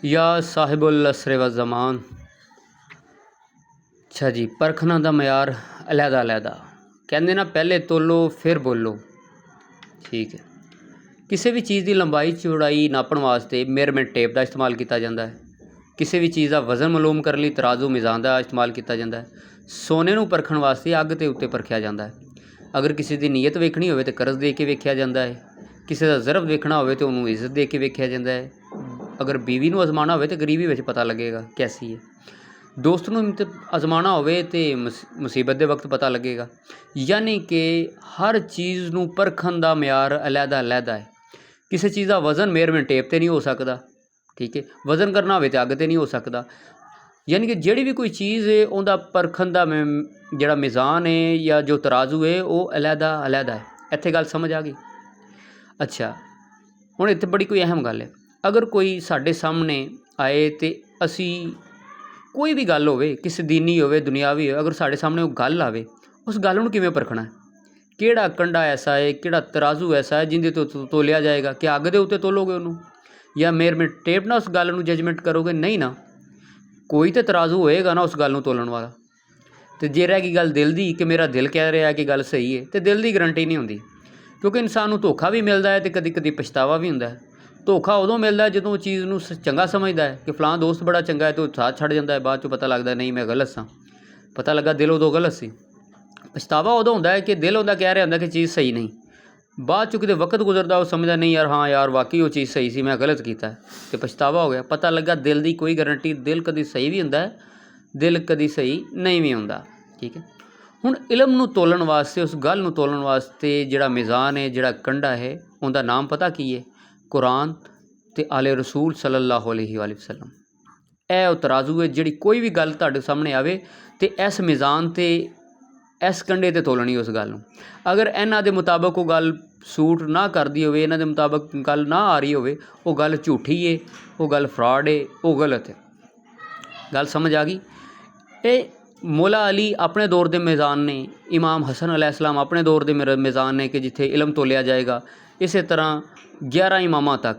या साहिबुल असर व ज़मान। अच्छा जी, परखना दा मयार अलहदा अलहदा कहते ना, पहले तोलो फिर बोलो। ठीक है, किसी भी चीज़ की लंबाई चौड़ाई नापण वास्ते मेयरमेंट टेप का इस्तेमाल किया जाता है। किसी भी चीज़ का वज़न मालूम करने लई तराजू मिज़ान का इस्तेमाल किया जाता है। सोने नूं परखण वास्ते अग के उत्ते परखिया जाता है। अगर किसी की नीयत वेखनी हो तो करज़ दे के वेख्या जाता है। किसी का ज़रब वेखना हो तो उन्होंने इज़्ज़त दे के वेख्या जाता है। अगर बीवी नूं आजमाना हो तो गरीबी में पता लगेगा कैसी है। दोस्त नूं आजमाना हो तो मुसीबत के वक्त पता लगेगा। यानी कि हर चीज़ नूं परखण दा मयार अलहदा अलहदा है। किसी चीज़ का वज़न मेयरमेंट टेप ते नहीं हो सकता। ठीक है, वज़न करना हो तो अग ते नहीं हो सकता। यानी कि जिहड़ी भी कोई चीज़ है उहदा परखण दा जिहड़ा मिज़ान है या जो तराजू है वो अलहदा अलहदा है। इत्थे गल समझ आ गई। अच्छा, हुण इत्थे बड़ी कोई अहम गल है। अगर कोई साडे सामने आए तो असी कोई भी गल होवे, किसी दीनी होवे दुनियावी हो, अगर साडे सामने वो गल आवे, उस गल नूं किवें परखना है? किहड़ा कंडा ऐसा है, किहड़ा तराजू ऐसा है जिंदे तो तोलिया जाएगा? कि अग दे उत्ते तोलोगे उन्होंने या मेयरमेंट टेप ना उस गल नूं जजमेंट करोगे? नहीं ना, कोई तो तराजू होएगा ना उस गल नूं तोलन वाला। तो जे रह गई गल दिल दी कि मेरा दिल कह रहा है कि गल सही है, तो दिल की गारंटी नहीं होंदी। क्योंकि इंसान नूं धोखा भी मिलता है तो कदी कदी पछतावा भी होंदा है। धोखा उदों मिलता है जो चीज़ नूं चंगा समझदा है कि फलां दोस्त बड़ा चंगा है, तो साथ छड़ जाता है। बाद चों पता लगता नहीं मैं गलत सा, पता लगा दिल उदों गलत सी। पछतावा उदों होंदा है कि दिल उहदा कह रहा होंदा कि चीज़ सही नहीं। बाद चों किते वक्त गुजरदा वो समझदा नहीं यार, हाँ यार वाकई वो चीज़ सही सी, मैं गलत किया है, तो पछतावा हो गया। पता लगा दिल की कोई गारंटी, दिल कदी सही भी होंदा है, दिल कदी सही नहीं भी होंदा। ठीक है, हुण इलम नूं तोलन वास्ते, उस गल नूं तोलन वास्ते जिहड़ा मिज़ान है, जिहड़ा कंडा है, उहदा नाम पता की है? कुरान ते आले रसूल सल्लल्लाहु अलैहि वसल्लम। यह तराजू है, जिहड़ी कोई भी गल तुहाडे सामने आवे तो इस मिज़ान ते इस कंडे ते तोलनी उस गल नूं। अगर इन्हां दे मुताबक वो गल सूट ना करदी होवे, इन्हां दे मुताबक गल ना आ रही होवे, वो गल झूठी है, वो गल फ्रॉड है, वो गलत है। गल समझ आ गई? ये मौला अली अपने दौर के मिज़ान ने, इमाम हसन अलैहिस्सलाम अपने दौर के मिज़ान ने कि जिथे इलम तोलिया जाएगा। इस तरह 11 इमामां तक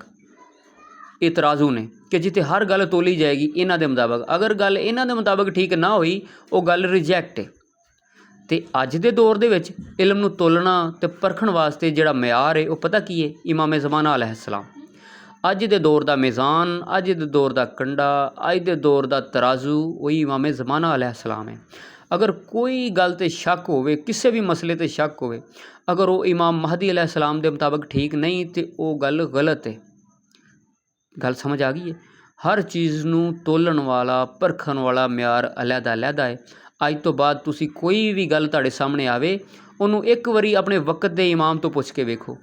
ये तराजू ने कि जिथे हर गल तोली जाएगी इन्हां दे मुताबक। अगर गल इन्हां दे मुताबक ठीक ना हुई, वो गल रिजैक्ट है। तो अज के दौर दे विच इलम नूं तोलना ते परखण वास्ते जिहड़ा मयार है वो पता की है? इमाम ज़माना अलैहिस्सलाम। अज दे दौर का मिज़ान, अज दे दौर का कंडा, अज दे दौर का तराजू वही इमाम ज़माना अलैहिस्सलाम है। अगर कोई गल ते शक होवे, किसी भी मसले ते शक होवे, अगर वो इमाम महदी अलैहिस्सलाम के मुताबक ठीक नहीं तो वो गल गलत है। गल समझ आ गई है? हर चीज़ नूं तोलन वाला, परखण वाला म्यार अलहदा अलहदा है। अज तो बाद तुसी कोई भी गल तुहाडे सामने आवे, उन्होंने एक बारी अपने वक्त के इमाम तो पुछ के वेखो,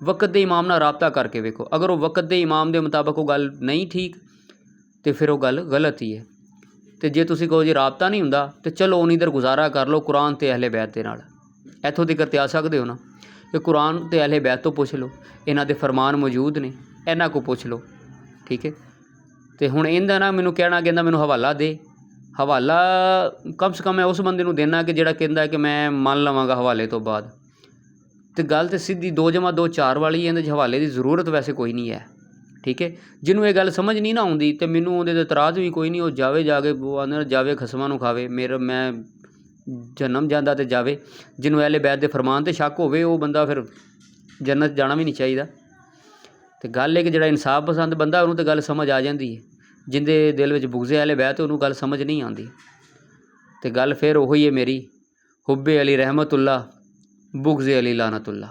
वक्त के इमाम नाल राबता करके वेखो। अगर वो वक्त के इमाम के मुताबक वो गल नहीं ठीक, तो फिर वो गल गलत ही है। तो जे तुसी कहो जी राबता नहीं हुंदा, तो चलो उन्नी देर गुजारा कर लो कुरान ते अहले बैत दे नाल। इत्थों तक ते आ सकदे हो ना कि कुरान ते अहले बैत तो पुछ लो, इन्हां दे फरमान मौजूद ने, इन्हां को पुछ लो। ठीक है, तो हुण इहदा ना मैनूं कहना कहंदा मैनूं हवाला दे, हवाला कम से कम मैं उस बंदे नूं देना कि जिहड़ा कहंदा कि मैं मन लवांगा हवाले तो बाद। तो गल तो सीधी 2 + 2 4 वाली है, इहदे हवाले की जरूरत वैसे कोई नहीं है। ठीक है, जिन्होंने ये गल समझ नहीं ना आउंदी तो मैनूं उहदे ते इतराज़ भी कोई नहीं, वो जावे जाके वो आंदे जावे खसमां नूं खावे, मेरा मैं जन्म जांदा ते जावे। जिन्हों अहले बैत दे फरमान ते शक होवे वो बंदा फिर जन्नत जाना भी नहीं चाहिए। तो गल है कि जिहड़ा इंसाफ पसंद बंदा उन्होंने तो गल समझ आ जाती है, जिंदे दिल में बुगज़े अहले बैत उन्होंने गल समझ नहीं आती। तो गल फिर उही है मेरी, हुब्बे अली रहमतुल्लाह, बुगज़े अली लानतुल्लाह।